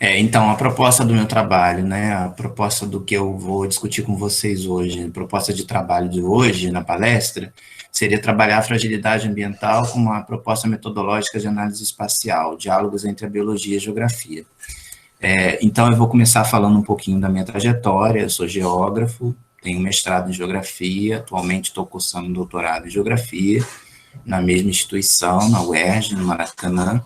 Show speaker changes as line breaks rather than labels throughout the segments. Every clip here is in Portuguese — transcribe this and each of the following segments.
Então, a proposta do meu trabalho, né, a proposta do que eu vou discutir com vocês hoje, a proposta de trabalho de hoje na palestra, seria trabalhar a fragilidade ambiental com uma proposta metodológica de análise espacial, diálogos entre a biologia e a geografia. Então, eu vou começar falando um pouquinho da minha trajetória. Eu sou geógrafo, tenho mestrado em geografia, atualmente estou cursando um doutorado em geografia, na mesma instituição, na UERJ, no Maracanã.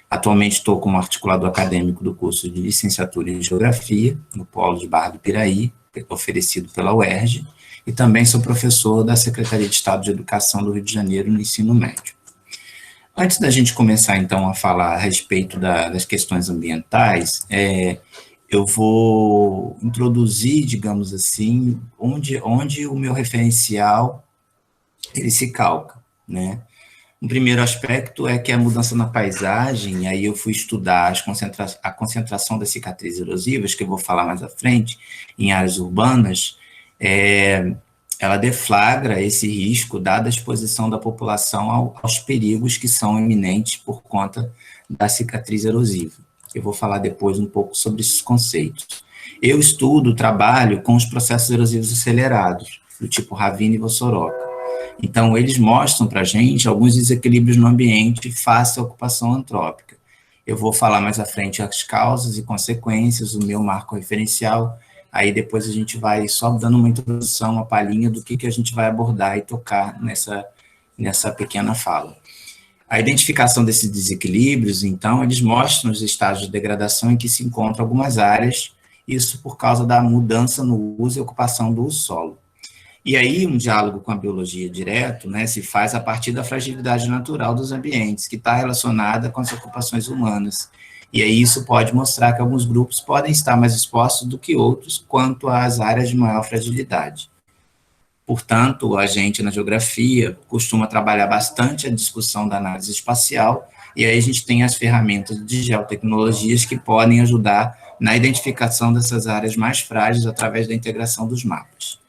Atualmente estou como articulador acadêmico do curso de licenciatura em Geografia, no Polo de Barra do Piraí, oferecido pela UERJ, e também sou professor da Secretaria de Estado de Educação do Rio de Janeiro no ensino médio. Antes da gente começar, então, a falar a respeito das questões ambientais, eu vou introduzir, digamos assim, onde o meu referencial ele se calca, né? Um primeiro aspecto é que a mudança na paisagem, aí eu fui estudar a concentração das cicatrizes erosivas, que eu vou falar mais à frente, em áreas urbanas, ela deflagra esse risco, dada a exposição da população aos perigos que são iminentes por conta da cicatriz erosiva. Eu vou falar depois um pouco sobre esses conceitos. Eu trabalho com os processos erosivos acelerados, do tipo Ravine e Vossoroka. Então, eles mostram para a gente alguns desequilíbrios no ambiente face à ocupação antrópica. Eu vou falar mais à frente as causas e consequências, o meu marco referencial, aí depois a gente vai só dando uma introdução, uma palhinha do que a gente vai abordar e tocar nessa pequena fala. A identificação desses desequilíbrios, então, eles mostram os estágios de degradação em que se encontram algumas áreas, isso por causa da mudança no uso e ocupação do solo. E aí, um diálogo com a biologia direto, né, se faz a partir da fragilidade natural dos ambientes, que está relacionada com as ocupações humanas. E aí isso pode mostrar que alguns grupos podem estar mais expostos do que outros quanto às áreas de maior fragilidade. Portanto, a gente, na geografia, costuma trabalhar bastante a discussão da análise espacial, e aí a gente tem as ferramentas de geotecnologias que podem ajudar na identificação dessas áreas mais frágeis através da integração dos mapas.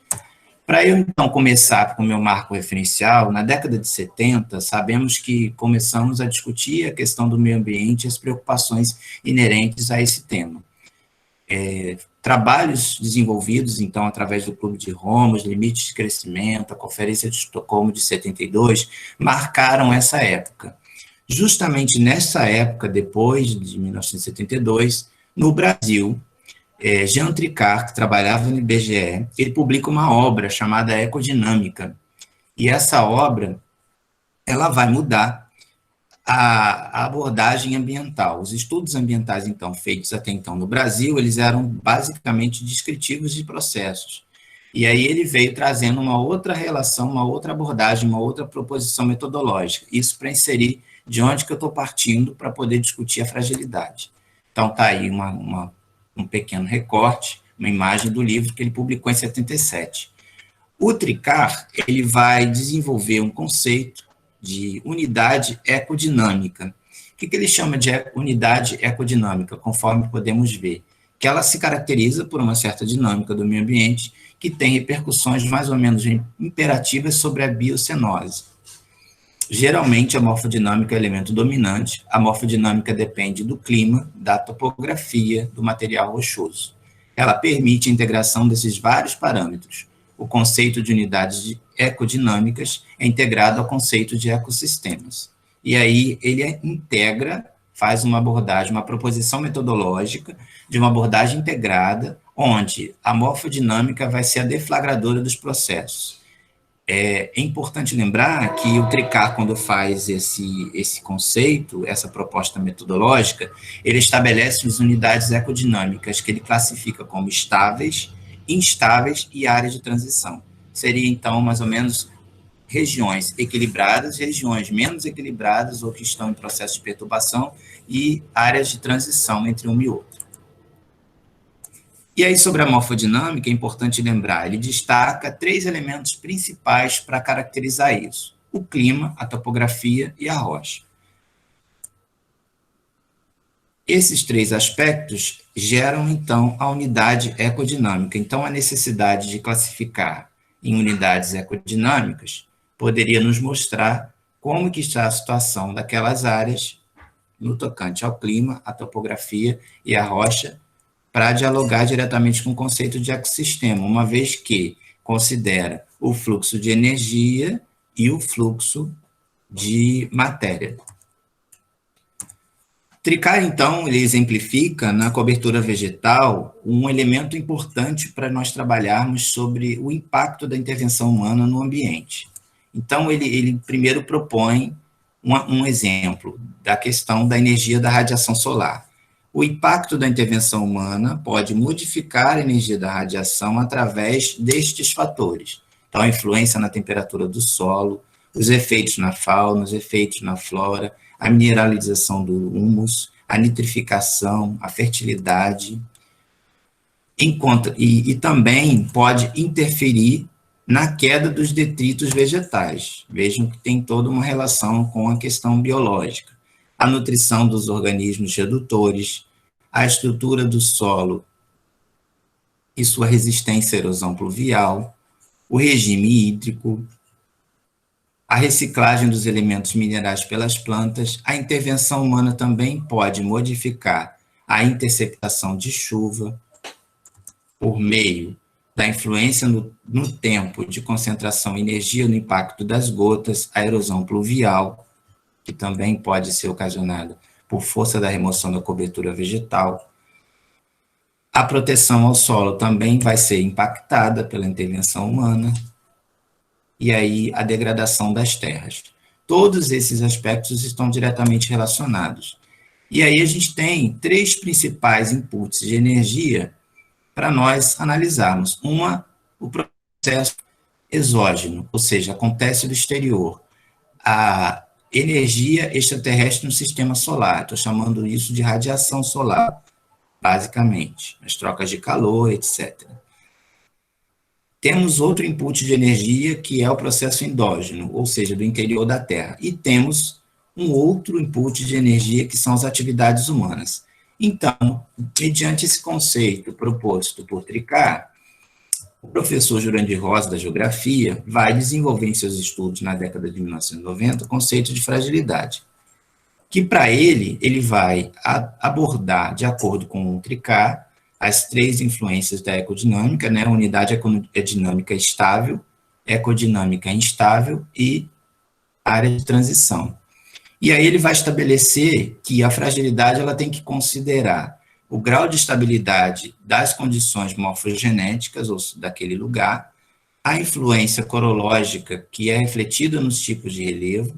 Para eu, então, começar com o meu marco referencial, na década de 70, sabemos que começamos a discutir a questão do meio ambiente e as preocupações inerentes a esse tema. Trabalhos desenvolvidos, então, através do Clube de Roma, os limites de crescimento, a Conferência de Estocolmo de 72, marcaram essa época. Justamente nessa época, depois de 1972, no Brasil, Jean Tricart, que trabalhava no IBGE, ele publica uma obra chamada Ecodinâmica, e essa obra ela vai mudar a abordagem ambiental. Os estudos ambientais, então, feitos até então no Brasil, eles eram basicamente descritivos de processos, e aí ele veio trazendo uma outra relação, uma outra abordagem, uma outra proposição metodológica, isso para inserir de onde que eu estou partindo para poder discutir a fragilidade. Então, está aí um pequeno recorte, uma imagem do livro que ele publicou em 77. O Tricart, ele vai desenvolver um conceito de unidade ecodinâmica. O que ele chama de unidade ecodinâmica, conforme podemos ver? Que ela se caracteriza por uma certa dinâmica do meio ambiente que tem repercussões mais ou menos imperativas sobre a biocenose. Geralmente, a morfodinâmica é o elemento dominante. A morfodinâmica depende do clima, da topografia, do material rochoso. Ela permite a integração desses vários parâmetros. O conceito de unidades ecodinâmicas é integrado ao conceito de ecossistemas. E aí ele integra, faz uma abordagem, uma proposição metodológica de uma abordagem integrada, onde a morfodinâmica vai ser a deflagradora dos processos. É importante lembrar que o Tricart, quando faz esse conceito, essa proposta metodológica, ele estabelece as unidades ecodinâmicas que ele classifica como estáveis, instáveis e áreas de transição. Seria, então, mais ou menos regiões equilibradas, regiões menos equilibradas ou que estão em processo de perturbação e áreas de transição entre uma e outra. E aí, sobre a morfodinâmica, é importante lembrar, ele destaca 3 elementos principais para caracterizar isso: o clima, a topografia e a rocha. Esses 3 aspectos geram, então, a unidade ecodinâmica. Então, a necessidade de classificar em unidades ecodinâmicas poderia nos mostrar como que está a situação daquelas áreas no tocante ao clima, à topografia e à rocha, para dialogar diretamente com o conceito de ecossistema, uma vez que considera o fluxo de energia e o fluxo de matéria. Tricar, então, ele exemplifica na cobertura vegetal um elemento importante para nós trabalharmos sobre o impacto da intervenção humana no ambiente. Então, ele primeiro propõe um exemplo da questão da energia da radiação solar. O impacto da intervenção humana pode modificar a energia da radiação através destes fatores. Então, a influência na temperatura do solo, os efeitos na fauna, os efeitos na flora, a mineralização do humus, a nitrificação, a fertilidade, e também pode interferir na queda dos detritos vegetais. Vejam que tem toda uma relação com a questão biológica. A nutrição dos organismos redutores, a estrutura do solo e sua resistência à erosão pluvial, o regime hídrico, a reciclagem dos elementos minerais pelas plantas. A intervenção humana também pode modificar a interceptação de chuva por meio da influência no tempo de concentração e energia no impacto das gotas, a erosão pluvial, que também pode ser ocasionada por força da remoção da cobertura vegetal. A proteção ao solo também vai ser impactada pela intervenção humana, e aí a degradação das terras. Todos esses aspectos estão diretamente relacionados. E aí a gente tem 3 principais inputs de energia para nós analisarmos. O processo exógeno, ou seja, acontece do exterior. A energia extraterrestre no sistema solar, estou chamando isso de radiação solar, basicamente, as trocas de calor, etc. Temos outro input de energia, que é o processo endógeno, ou seja, do interior da Terra. E temos um outro input de energia, que são as atividades humanas. Então, mediante esse conceito proposto por Tricard, o professor Jurandir Rosa, da Geografia, vai desenvolver em seus estudos, na década de 1990, o conceito de fragilidade, que, para ele vai abordar, de acordo com o Tricard, as 3 influências da ecodinâmica, né? Unidade ecodinâmica estável, ecodinâmica instável e área de transição. E aí ele vai estabelecer que a fragilidade ela tem que considerar o grau de estabilidade das condições morfogenéticas, ou daquele lugar, a influência corológica, que é refletida nos tipos de relevo,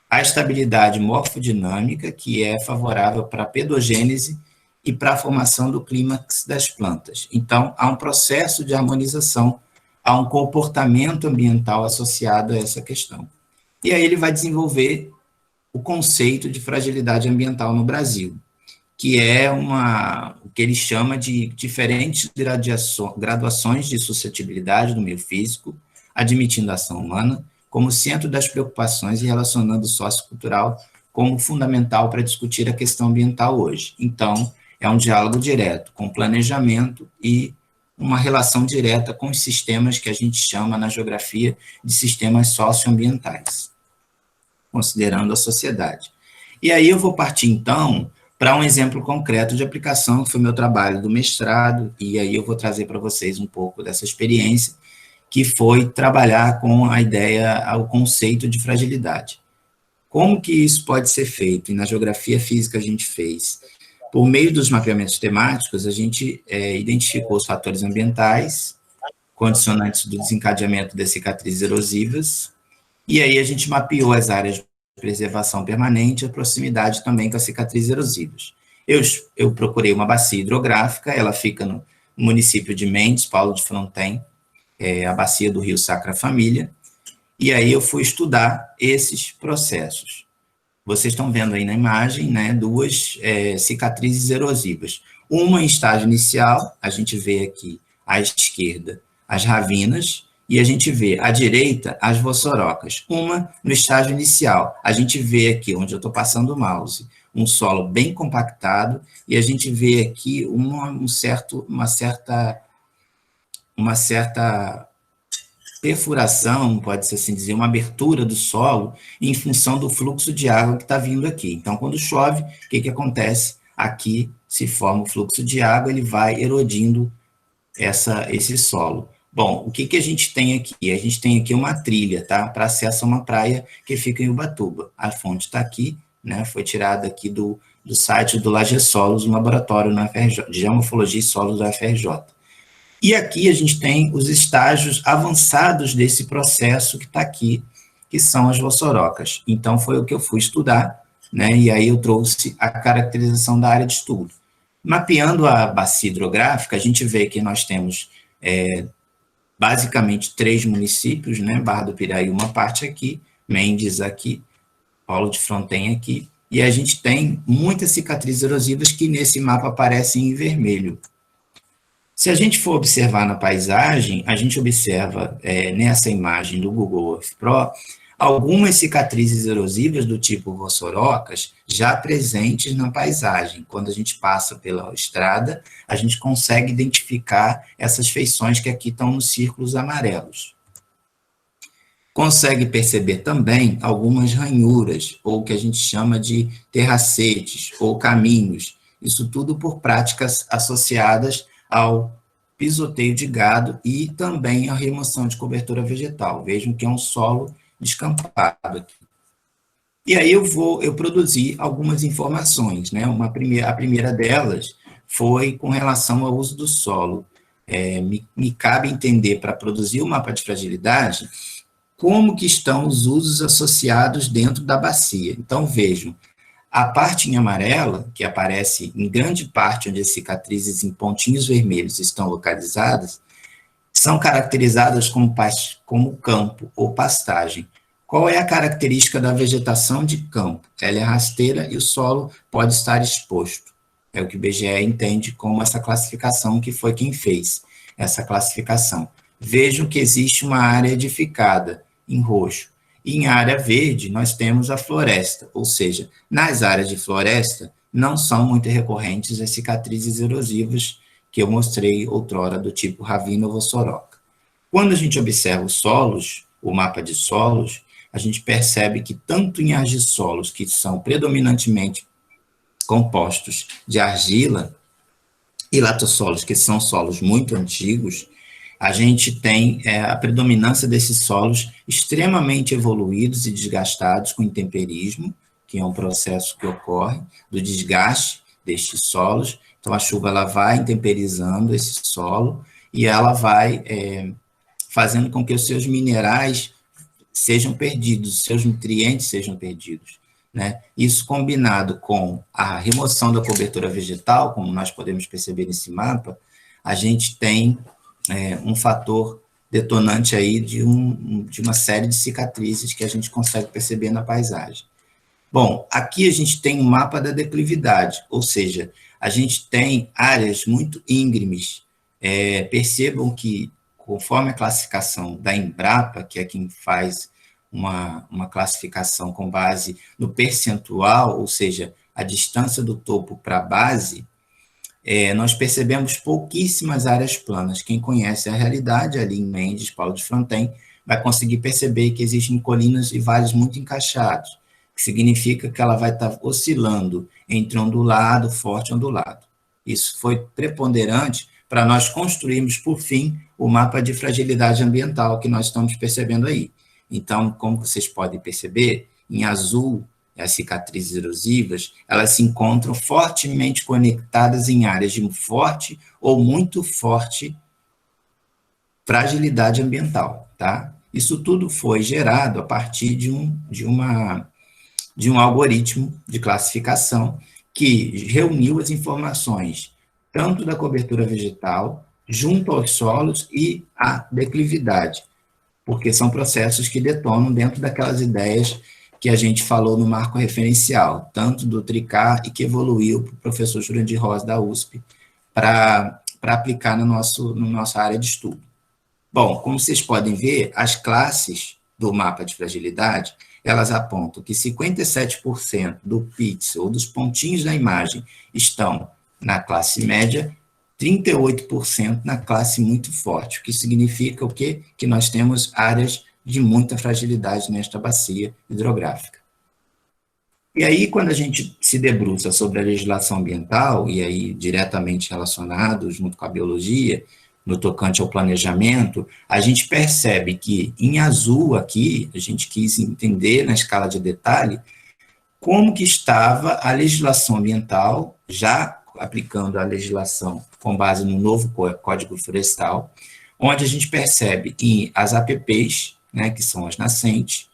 a estabilidade morfodinâmica, que é favorável para a pedogênese e para a formação do clímax das plantas. Então, há um processo de harmonização, há um comportamento ambiental associado a essa questão. E aí ele vai desenvolver o conceito de fragilidade ambiental no Brasil, que é o que ele chama de diferentes graduações de suscetibilidade do meio físico, admitindo a ação humana como centro das preocupações e relacionando o sociocultural como fundamental para discutir a questão ambiental hoje. Então, é um diálogo direto com o planejamento e uma relação direta com os sistemas que a gente chama na geografia de sistemas socioambientais, considerando a sociedade. E aí eu vou partir, então, para um exemplo concreto de aplicação, que foi meu trabalho do mestrado, e aí eu vou trazer para vocês um pouco dessa experiência, que foi trabalhar com a ideia, o conceito de fragilidade. Como que isso pode ser feito? E na geografia física a gente fez. Por meio dos mapeamentos temáticos, a gente identificou os fatores ambientais, condicionantes do desencadeamento das cicatrizes erosivas, e aí a gente mapeou as áreas de preservação permanente e a proximidade também com as cicatrizes erosivas. Eu procurei uma bacia hidrográfica, ela fica no município de Mendes, Paulo de Fronten, a bacia do rio Sacra Família, e aí eu fui estudar esses processos. Vocês estão vendo aí na imagem, né, 2 cicatrizes erosivas. Uma em estágio inicial, a gente vê aqui à esquerda as ravinas, e a gente vê à direita as vossorocas. Uma no estágio inicial, a gente vê aqui, onde eu estou passando o mouse, um solo bem compactado, e a gente vê aqui uma certa perfuração, pode-se assim dizer, uma abertura do solo em função do fluxo de água que está vindo aqui. Então, quando chove, o que acontece? Aqui se forma o fluxo de água, ele vai erodindo esse solo. Bom, o que a gente tem aqui? A gente tem aqui uma trilha, tá? Para acesso a uma praia que fica em Ubatuba. A fonte está aqui, né? Foi tirada aqui do site do Lagesolos, um laboratório na UFRJ, de Geomorfologia e Solos da UFRJ. E aqui a gente tem os estágios avançados desse processo que está aqui, que são as vossorocas. Então, foi o que eu fui estudar, né? E aí eu trouxe a caracterização da área de estudo. Mapeando a bacia hidrográfica, a gente vê que nós temos basicamente 3 municípios, né? Barra do Piraí, uma parte aqui, Mendes aqui, Paulo de Fronten aqui, e a gente tem muitas cicatrizes erosivas que nesse mapa aparecem em vermelho. Se a gente for observar na paisagem, a gente observa nessa imagem do Google Earth Pro algumas cicatrizes erosivas do tipo vossorocas já presentes na paisagem. Quando a gente passa pela estrada, a gente consegue identificar essas feições que aqui estão nos círculos amarelos. Consegue perceber também algumas ranhuras, ou o que a gente chama de terracetes, ou caminhos. Isso tudo por práticas associadas ao pisoteio de gado e também a remoção de cobertura vegetal. Vejam que é um solo descampado aqui. E aí eu produzi algumas informações, né? A primeira delas foi com relação ao uso do solo. Me cabe entender, para produzir o mapa de fragilidade, como que estão os usos associados dentro da bacia. Então, vejam, a parte em amarela, que aparece em grande parte onde as cicatrizes em pontinhos vermelhos estão localizadas, são caracterizadas como campo ou pastagem. Qual é a característica da vegetação de campo? Ela é rasteira e o solo pode estar exposto. É o que o IBGE entende como essa classificação, que foi quem fez essa classificação. Vejam que existe uma área edificada em roxo. E em área verde, nós temos a floresta, ou seja, nas áreas de floresta, não são muito recorrentes as cicatrizes erosivas que eu mostrei outrora, do tipo ravina ou vossoroca. Quando a gente observa os solos, o mapa de solos, a gente percebe que tanto em argissolos, que são predominantemente compostos de argila, e latossolos, que são solos muito antigos, a gente tem a predominância desses solos extremamente evoluídos e desgastados com intemperismo, que é um processo que ocorre do desgaste destes solos. Então, a chuva ela vai intemperizando esse solo e ela vai fazendo com que os seus minerais sejam perdidos, os seus nutrientes sejam perdidos, né? Isso combinado com a remoção da cobertura vegetal, como nós podemos perceber nesse mapa, a gente tem um fator detonante aí de uma série de cicatrizes que a gente consegue perceber na paisagem. Bom, aqui a gente tem um mapa da declividade, ou seja, a gente tem áreas muito íngremes. Percebam que, conforme a classificação da Embrapa, que é quem faz uma classificação com base no percentual, ou seja, a distância do topo para a base, nós percebemos pouquíssimas áreas planas. Quem conhece a realidade ali em Mendes, Paulo de Fronten, vai conseguir perceber que existem colinas e vales muito encaixados, que significa que ela vai estar oscilando entre ondulado, forte ondulado. Isso foi preponderante para nós construirmos, por fim, o mapa de fragilidade ambiental que nós estamos percebendo aí. Então, como vocês podem perceber, em azul, as cicatrizes erosivas, elas se encontram fortemente conectadas em áreas de forte ou muito forte fragilidade ambiental, tá? Isso tudo foi gerado a partir de um algoritmo de classificação que reuniu as informações tanto da cobertura vegetal, junto aos solos e à declividade, porque são processos que detonam dentro daquelas ideias que a gente falou no marco referencial, tanto do TRICAR e que evoluiu para o professor Jurandir Rosa da USP para aplicar na nossa área de estudo. Bom, como vocês podem ver, as classes do mapa de fragilidade, elas apontam que 57% do pixel, ou dos pontinhos da imagem, estão na classe média, 38% na classe muito forte, o que significa o quê? Que nós temos áreas de muita fragilidade nesta bacia hidrográfica. E aí, quando a gente se debruça sobre a legislação ambiental, e aí diretamente relacionado junto com a biologia, no tocante ao planejamento, a gente percebe que, em azul aqui, a gente quis entender na escala de detalhe, como que estava a legislação ambiental, já aplicando a legislação com base no novo Código Florestal, onde a gente percebe que as APPs, né, que são as nascentes,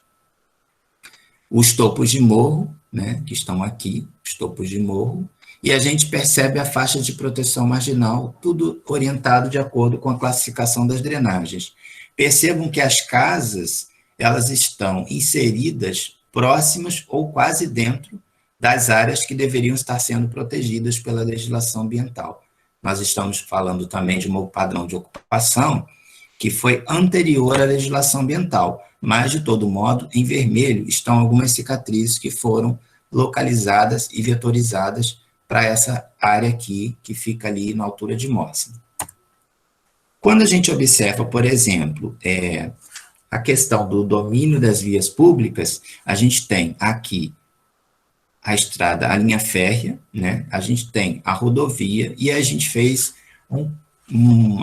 os topos de morro, né, que estão aqui, os topos de morro, e a gente percebe a faixa de proteção marginal, tudo orientado de acordo com a classificação das drenagens. Percebam que as casas, elas estão inseridas próximas ou quase dentro das áreas que deveriam estar sendo protegidas pela legislação ambiental. Nós estamos falando também de um padrão de ocupação que foi anterior à legislação ambiental, mas, de todo modo, em vermelho estão algumas cicatrizes que foram localizadas e vetorizadas para essa área aqui, que fica ali na altura de Moça. Quando a gente observa, por exemplo, a questão do domínio das vias públicas, a gente tem aqui a estrada, a linha férrea, né? A gente tem a rodovia, e a gente fez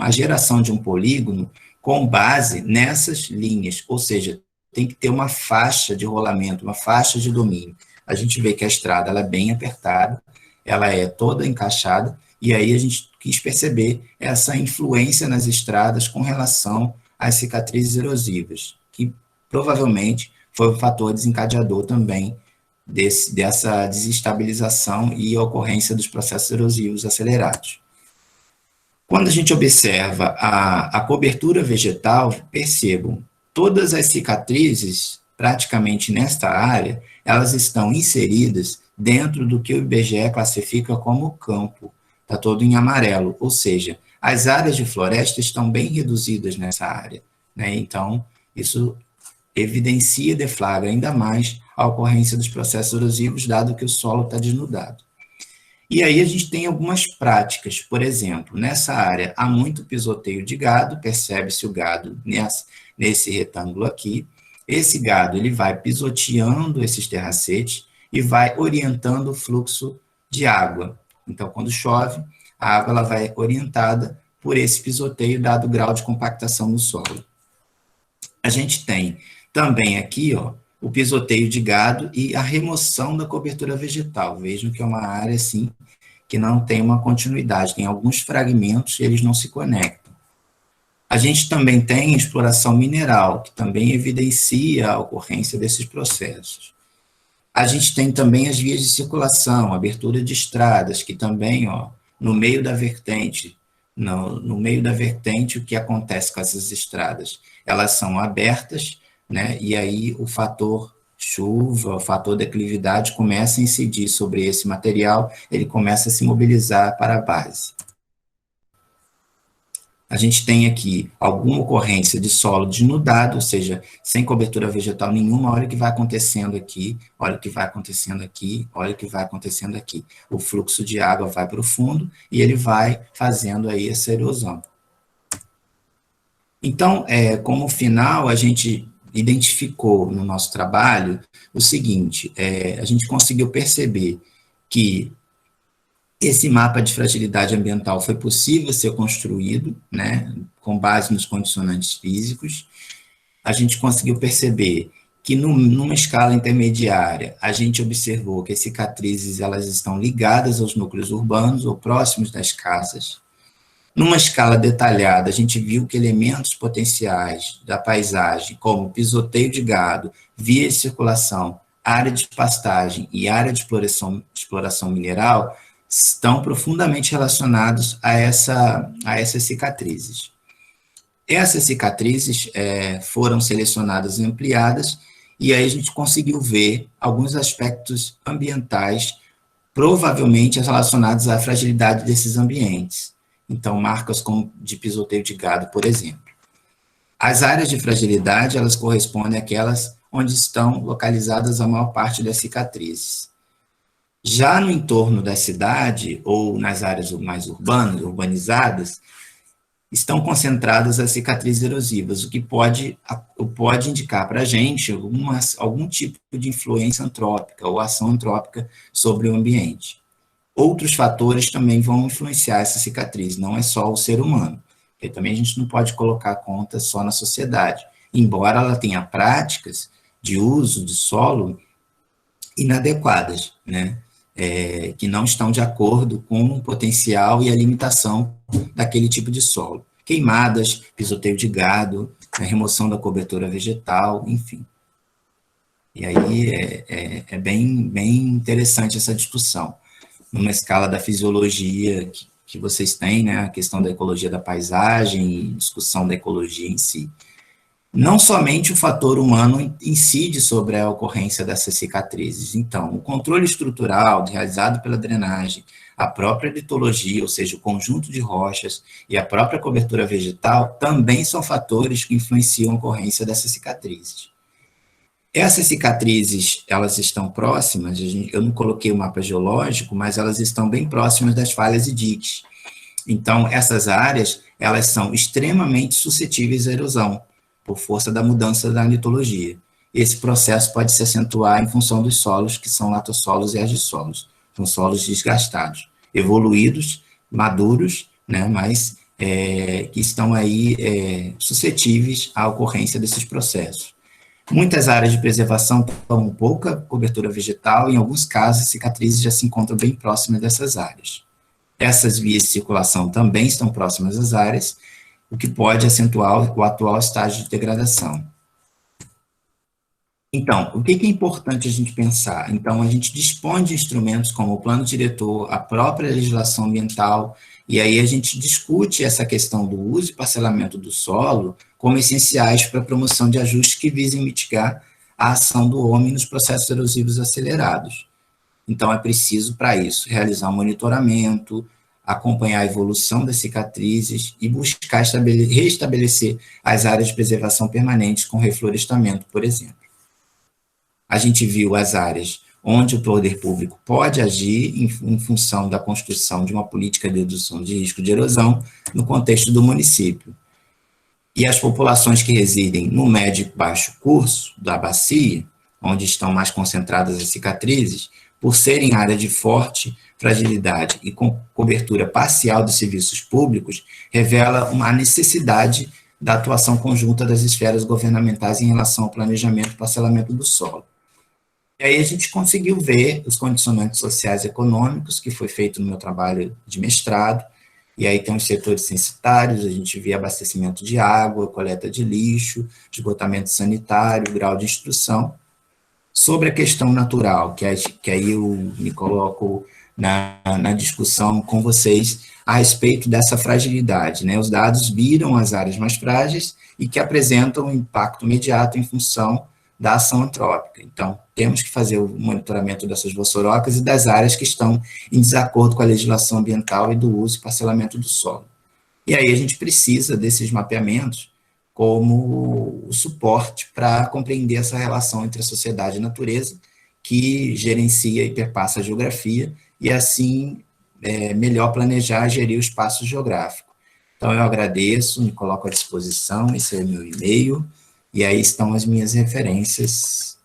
a geração de um polígono com base nessas linhas, ou seja, tem que ter uma faixa de rolamento, uma faixa de domínio. A gente vê que a estrada ela é bem apertada, ela é toda encaixada, e aí a gente quis perceber essa influência nas estradas com relação às cicatrizes erosivas, que provavelmente foi o fator desencadeador também dessa desestabilização e ocorrência dos processos erosivos acelerados. Quando a gente observa a cobertura vegetal, percebam, todas as cicatrizes, praticamente nesta área, elas estão inseridas dentro do que o IBGE classifica como campo, está todo em amarelo, ou seja, as áreas de floresta estão bem reduzidas nessa área, né? Então, isso evidencia e deflagra ainda mais a ocorrência dos processos erosivos, dado que o solo está desnudado. E aí a gente tem algumas práticas, por exemplo, nessa área há muito pisoteio de gado, percebe-se o gado nesse retângulo aqui, esse gado ele vai pisoteando esses terracetes e vai orientando o fluxo de água. Então, quando chove, a água ela vai orientada por esse pisoteio, dado o grau de compactação no solo. A gente tem também aqui, ó, o pisoteio de gado e a remoção da cobertura vegetal. Vejam que é uma área, assim, que não tem uma continuidade, tem alguns fragmentos e eles não se conectam. A gente também tem exploração mineral, que também evidencia a ocorrência desses processos. A gente tem também as vias de circulação, abertura de estradas, que também, ó, no meio da vertente, no meio da vertente, o que acontece com essas estradas? Elas são abertas, né, e aí o fator chuva, o fator declividade começa a incidir sobre esse material, ele começa a se mobilizar para a base. A gente tem aqui alguma ocorrência de solo desnudado, ou seja, sem cobertura vegetal nenhuma, olha o que vai acontecendo aqui, olha o que vai acontecendo aqui, olha o que vai acontecendo aqui. O fluxo de água vai para o fundo e ele vai fazendo aí essa erosão. Então, como final, a gente identificou no nosso trabalho o seguinte, a gente conseguiu perceber que esse mapa de fragilidade ambiental foi possível ser construído, né, com base nos condicionantes físicos. A gente conseguiu perceber que numa escala intermediária, a gente observou que as cicatrizes elas estão ligadas aos núcleos urbanos ou próximos das casas. Numa escala detalhada, a gente viu que elementos potenciais da paisagem, como pisoteio de gado, via de circulação, área de pastagem e área de exploração mineral, estão profundamente relacionados a essas cicatrizes. Essas cicatrizes foram selecionadas e ampliadas, e aí a gente conseguiu ver alguns aspectos ambientais, provavelmente relacionados à fragilidade desses ambientes. Então, marcas como de pisoteio de gado, por exemplo. As áreas de fragilidade, elas correspondem àquelas onde estão localizadas a maior parte das cicatrizes. Já no entorno da cidade, ou nas áreas mais urbanas, urbanizadas, estão concentradas as cicatrizes erosivas, o que pode indicar para a gente algum tipo de influência antrópica ou ação antrópica sobre o ambiente. Outros fatores também vão influenciar essa cicatriz, não é só o ser humano, porque também a gente não pode colocar a conta só na sociedade, embora ela tenha práticas de uso de solo inadequadas, né? Que não estão de acordo com o potencial e a limitação daquele tipo de solo. Queimadas, pisoteio de gado, né, remoção da cobertura vegetal, enfim. E aí é bem interessante essa discussão. Numa escala da fisiologia que vocês têm, né, a questão da ecologia da paisagem e discussão da ecologia em si. Não somente o fator humano incide sobre a ocorrência dessas cicatrizes. Então, o controle estrutural realizado pela drenagem, a própria litologia, ou seja, o conjunto de rochas e a própria cobertura vegetal, também são fatores que influenciam a ocorrência dessas cicatrizes. Essas cicatrizes, elas estão próximas, eu não coloquei o mapa geológico, mas elas estão bem próximas das falhas e diques. Então, essas áreas, elas são extremamente suscetíveis à erosão, por força da mudança da litologia. Esse processo pode se acentuar em função dos solos, que são latossolos e argissolos, são solos desgastados, evoluídos, maduros, né, mas que estão aí suscetíveis à ocorrência desses processos. Muitas áreas de preservação tomam pouca cobertura vegetal, e em alguns casos, as cicatrizes já se encontram bem próximas dessas áreas. Essas vias de circulação também estão próximas às áreas, o que pode acentuar o atual estágio de degradação. Então, o que é importante a gente pensar? Então, a gente dispõe de instrumentos como o plano diretor, a própria legislação ambiental, e aí a gente discute essa questão do uso e parcelamento do solo como essenciais para a promoção de ajustes que visem mitigar a ação do homem nos processos erosivos acelerados. Então, é preciso, para isso, realizar um monitoramento, acompanhar a evolução das cicatrizes e buscar restabelecer as áreas de preservação permanentes com reflorestamento, por exemplo. A gente viu as áreas onde o poder público pode agir em função da construção de uma política de redução de risco de erosão no contexto do município. E as populações que residem no médio e baixo curso da bacia, onde estão mais concentradas as cicatrizes, por serem área de forte fragilidade e com cobertura parcial dos serviços públicos, revela uma necessidade da atuação conjunta das esferas governamentais em relação ao planejamento e parcelamento do solo. E aí a gente conseguiu ver os condicionantes sociais e econômicos, que foi feito no meu trabalho de mestrado, e aí tem os setores censitários, a gente vê abastecimento de água, coleta de lixo, esgotamento sanitário, grau de instrução. Sobre a questão natural, que aí eu me coloco na discussão com vocês a respeito dessa fragilidade, né? Os dados viram as áreas mais frágeis e que apresentam um impacto imediato em função da ação antrópica. Então, temos que fazer o monitoramento dessas vossorocas e das áreas que estão em desacordo com a legislação ambiental e do uso e parcelamento do solo. E aí a gente precisa desses mapeamentos como o suporte para compreender essa relação entre a sociedade e a natureza, que gerencia e perpassa a geografia, e assim melhor planejar e gerir o espaço geográfico. Então, eu agradeço, me coloco à disposição, esse é o meu e-mail, e aí estão as minhas referências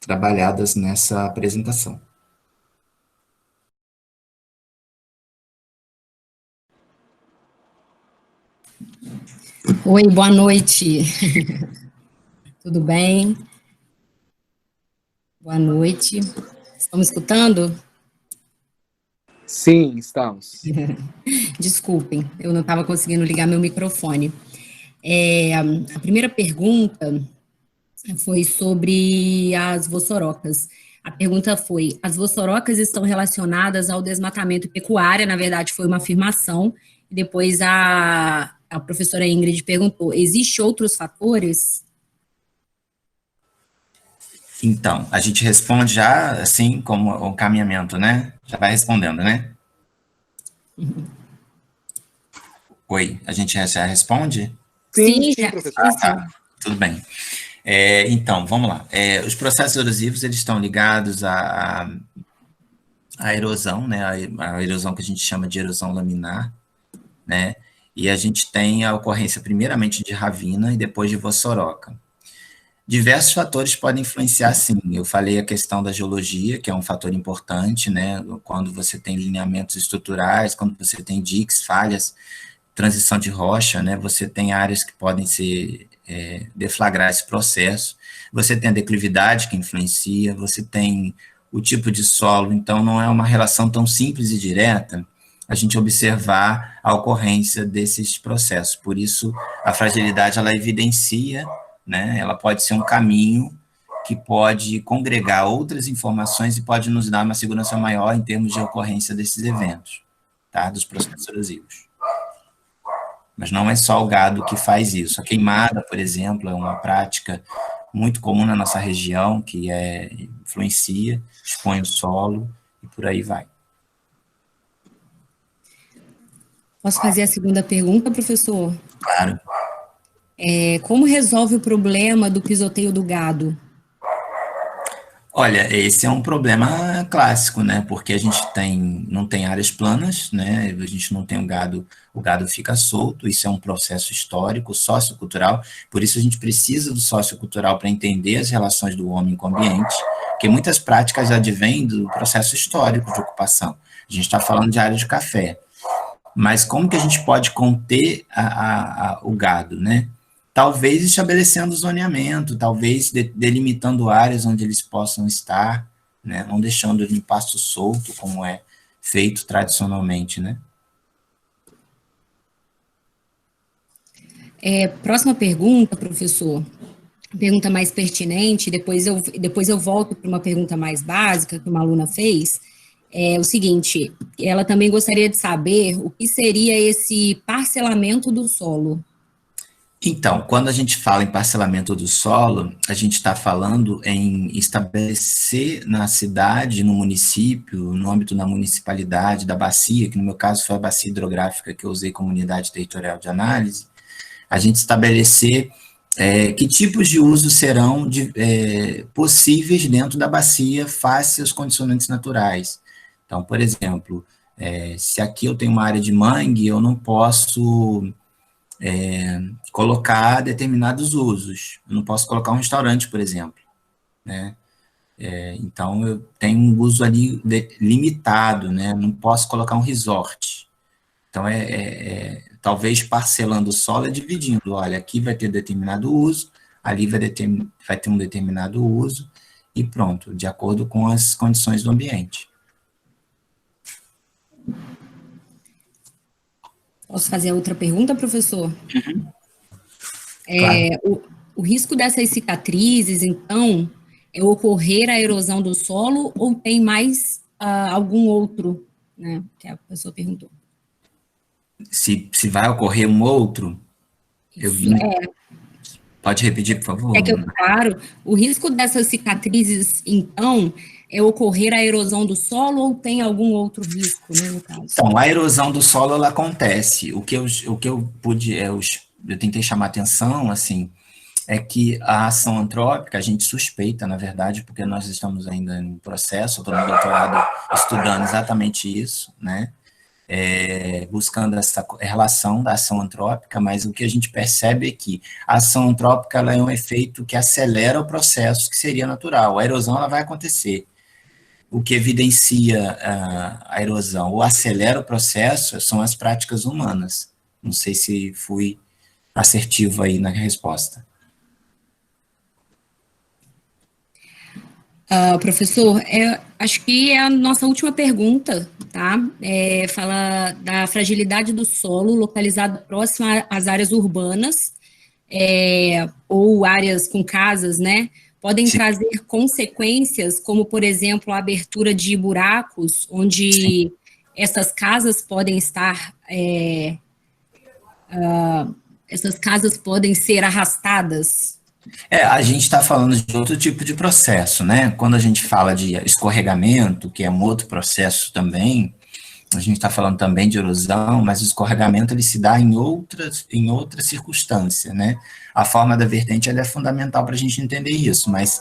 trabalhadas nessa apresentação.
Oi, boa noite. Tudo bem? Boa noite. Estão me escutando?
Sim, estamos.
Desculpem, eu não estava conseguindo ligar meu microfone. A primeira pergunta foi sobre as vossorocas. A pergunta foi: as vossorocas estão relacionadas ao desmatamento pecuário? Na verdade, foi uma afirmação. E depois a professora Ingrid perguntou: existem outros fatores?
Então, a gente responde já, assim, como o caminhamento, né? Já vai respondendo, né? Oi, a gente já responde?
Sim,
já,
professor.
Tá, tudo bem. Então, vamos lá. Os processos erosivos, eles estão ligados à erosão, né? A erosão que a gente chama de erosão laminar, né? E a gente tem a ocorrência primeiramente de ravina e depois de vossoroca. Diversos fatores podem influenciar, sim. Eu falei a questão da geologia, que é um fator importante, né? Quando você tem lineamentos estruturais, quando você tem diques, falhas, transição de rocha, né? Você tem áreas que podem deflagrar esse processo. Você tem a declividade que influencia, você tem o tipo de solo, então não é uma relação tão simples e direta a gente observar a ocorrência desses processos. Por isso, a fragilidade, ela evidencia, né? Ela pode ser um caminho que pode congregar outras informações e pode nos dar uma segurança maior em termos de ocorrência desses eventos, tá? Dos processos erosivos. Mas não é só o gado que faz isso. A queimada, por exemplo, é uma prática muito comum na nossa região, que influencia, expõe o solo e por aí vai.
Posso fazer a segunda pergunta, professor?
Claro.
Como resolve o problema do pisoteio do gado?
Olha, esse é um problema clássico, né? Porque a gente não tem áreas planas, né? A gente não tem o gado fica solto, isso é um processo histórico, sociocultural, por isso a gente precisa do sociocultural para entender as relações do homem com o ambiente, porque muitas práticas advêm do processo histórico de ocupação. A gente está falando de área de café, mas como que a gente pode conter o gado, né? Talvez estabelecendo zoneamento, talvez delimitando áreas onde eles possam estar, né? Não deixando ele em pasto solto, como é feito tradicionalmente, né?
Próxima pergunta, professor. Pergunta mais pertinente, depois eu volto para uma pergunta mais básica que uma aluna fez. É o seguinte, ela também gostaria de saber o que seria esse parcelamento do solo.
Então, quando a gente fala em parcelamento do solo, a gente está falando em estabelecer na cidade, no município, no âmbito da municipalidade, da bacia, que no meu caso foi a bacia hidrográfica que eu usei como unidade territorial de análise, a gente estabelecer que tipos de uso serão possíveis dentro da bacia face aos condicionantes naturais. Então, por exemplo, se aqui eu tenho uma área de mangue, eu não posso colocar determinados usos. Eu não posso colocar um restaurante, por exemplo, né? Então, eu tenho um uso ali limitado, né? Não posso colocar um resort. Então, talvez parcelando o solo dividindo. Olha, aqui vai ter determinado uso, ali vai ter um determinado uso, e pronto, de acordo com as condições do ambiente.
Posso fazer outra pergunta, professor?
Uhum. Claro.
O risco dessas cicatrizes, então, é ocorrer a erosão do solo ou tem mais algum outro, né, que a pessoa perguntou.
Se vai ocorrer um outro, Pode repetir, por favor?
Claro, o risco dessas cicatrizes, então, é ocorrer a erosão do solo ou tem algum outro risco, né, no caso?
Então, a erosão do solo, ela acontece. O que eu pude, eu tentei chamar atenção, assim, é que a ação antrópica, a gente suspeita, na verdade, porque nós estamos ainda em processo, eu estou no doutorado estudando exatamente isso, né? Buscando essa relação da ação antrópica, mas o que a gente percebe é que a ação antrópica ela é um efeito que acelera o processo que seria natural. A erosão ela vai acontecer. O que evidencia a erosão ou acelera o processo são as práticas humanas. Não sei se fui assertivo aí na resposta.
Professor, acho que é a nossa última pergunta, tá? Fala da fragilidade do solo localizado próximo às áreas urbanas, ou áreas com casas, né? Podem
Sim.
trazer consequências, como, por exemplo, a abertura de buracos, onde Sim. essas casas podem estar, essas casas podem ser arrastadas.
A gente está falando de outro tipo de processo, né? Quando a gente fala de escorregamento, que é um outro processo também, a gente está falando também de erosão, mas o escorregamento ele se dá em outra circunstância, né? A forma da vertente ela é fundamental para a gente entender isso, mas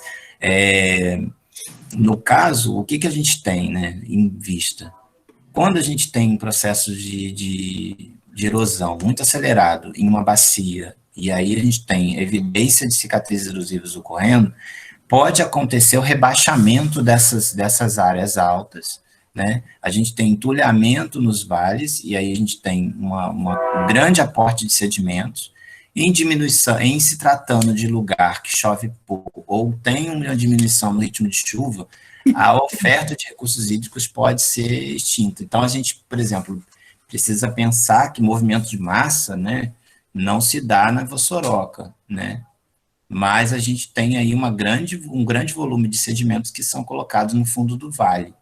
no caso, o que, que a gente tem, né, em vista? Quando a gente tem um processo de erosão muito acelerado em uma bacia, e aí a gente tem evidência de cicatrizes erosivas ocorrendo, pode acontecer o rebaixamento dessas áreas altas, né? A gente tem entulhamento nos vales, e aí a gente tem um grande aporte de sedimentos, em diminuição, em se tratando de lugar que chove pouco, ou tem uma diminuição no ritmo de chuva, a oferta de recursos hídricos pode ser extinta. Então, a gente, por exemplo, precisa pensar que movimento de massa, né, não se dá na Vossoroca, né? Mas a gente tem aí um grande volume de sedimentos que são colocados no fundo do vale.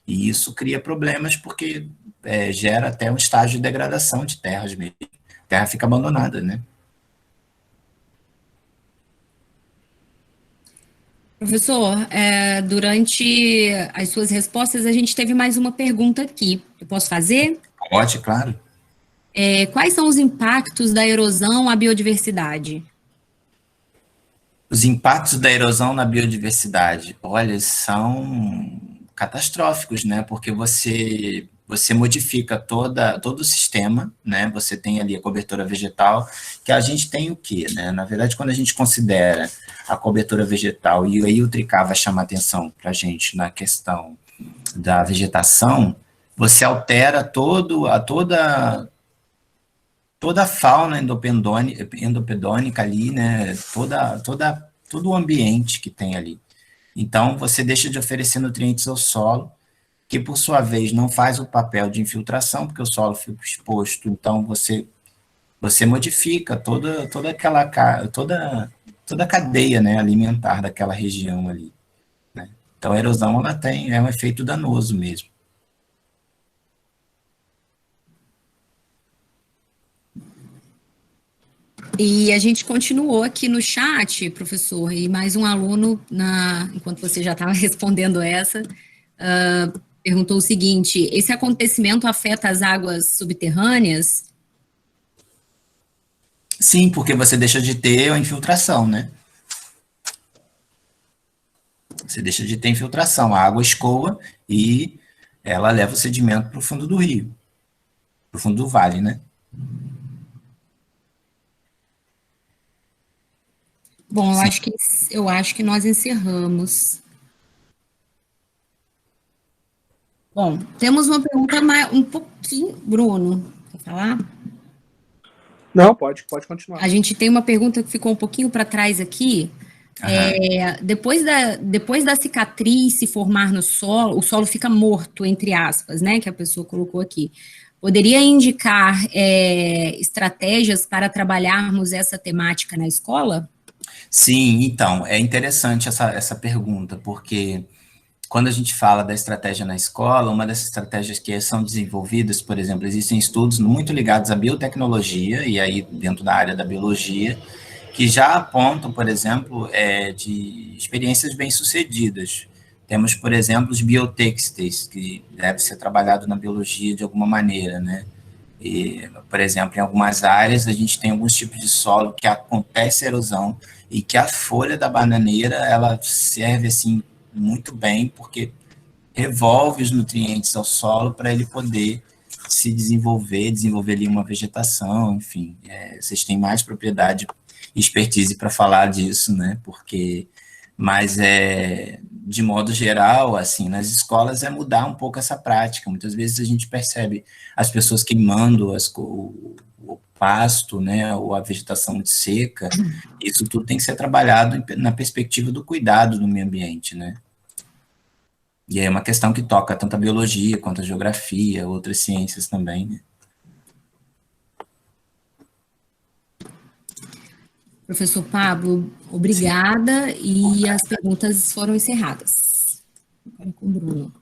E isso cria problemas porque gera até um estágio de degradação de terras mesmo. A terra fica abandonada, né?
Professor, durante as suas respostas, a gente teve mais uma pergunta aqui. Eu posso fazer?
Pode, claro.
Quais são os impactos da erosão à biodiversidade?
Os impactos da erosão na biodiversidade, olha, são catastróficos, né? Porque você modifica todo o sistema, né? Você tem ali a cobertura vegetal, que a gente tem o quê, né? Na verdade, quando a gente considera a cobertura vegetal, e aí o Tricava chama atenção para a gente na questão da vegetação, você altera toda a fauna endopedônica ali, né, todo o ambiente que tem ali. Então, você deixa de oferecer nutrientes ao solo, que por sua vez não faz o papel de infiltração, porque o solo fica exposto, então você modifica toda a cadeia, né, alimentar daquela região ali, né? Então, a erosão é um efeito danoso mesmo.
E a gente continuou aqui no chat, professor, e mais um aluno, enquanto você já estava respondendo essa, perguntou o seguinte: esse acontecimento afeta as águas subterrâneas?
Sim, porque você deixa de ter a infiltração, né? Você deixa de ter infiltração, a água escoa e ela leva o sedimento para o fundo do rio, para o fundo do vale, né?
Bom, eu acho que nós encerramos. Bom, temos uma pergunta mais, um pouquinho. Bruno, quer falar?
Não, pode continuar.
A gente tem uma pergunta que ficou um pouquinho para trás aqui. Depois da cicatriz se formar no solo, o solo fica morto, entre aspas, né, que a pessoa colocou aqui. Poderia indicar estratégias para trabalharmos essa temática na escola?
Sim, então, é interessante essa pergunta, porque quando a gente fala da estratégia na escola, uma das estratégias que são desenvolvidas, por exemplo, existem estudos muito ligados à biotecnologia, e aí dentro da área da biologia, que já apontam, por exemplo, de experiências bem-sucedidas. Temos, por exemplo, os biotêxteis, que deve ser trabalhado na biologia de alguma maneira, né? E, por exemplo, em algumas áreas a gente tem alguns tipos de solo que acontece erosão e que a folha da bananeira, ela serve, assim, muito bem, porque revolve os nutrientes ao solo para ele poder se desenvolver ali uma vegetação, enfim. Vocês têm mais propriedade e expertise para falar disso, né? Mas de modo geral, assim, nas escolas mudar um pouco essa prática. Muitas vezes a gente percebe as pessoas queimando o pasto, né, ou a vegetação muito seca. Isso tudo tem que ser trabalhado na perspectiva do cuidado do meio ambiente, né? E é uma questão que toca tanto a biologia quanto a geografia, outras ciências também, né?
Professor Pablo, obrigada. Sim. E as perguntas foram encerradas. Agora com o Bruno.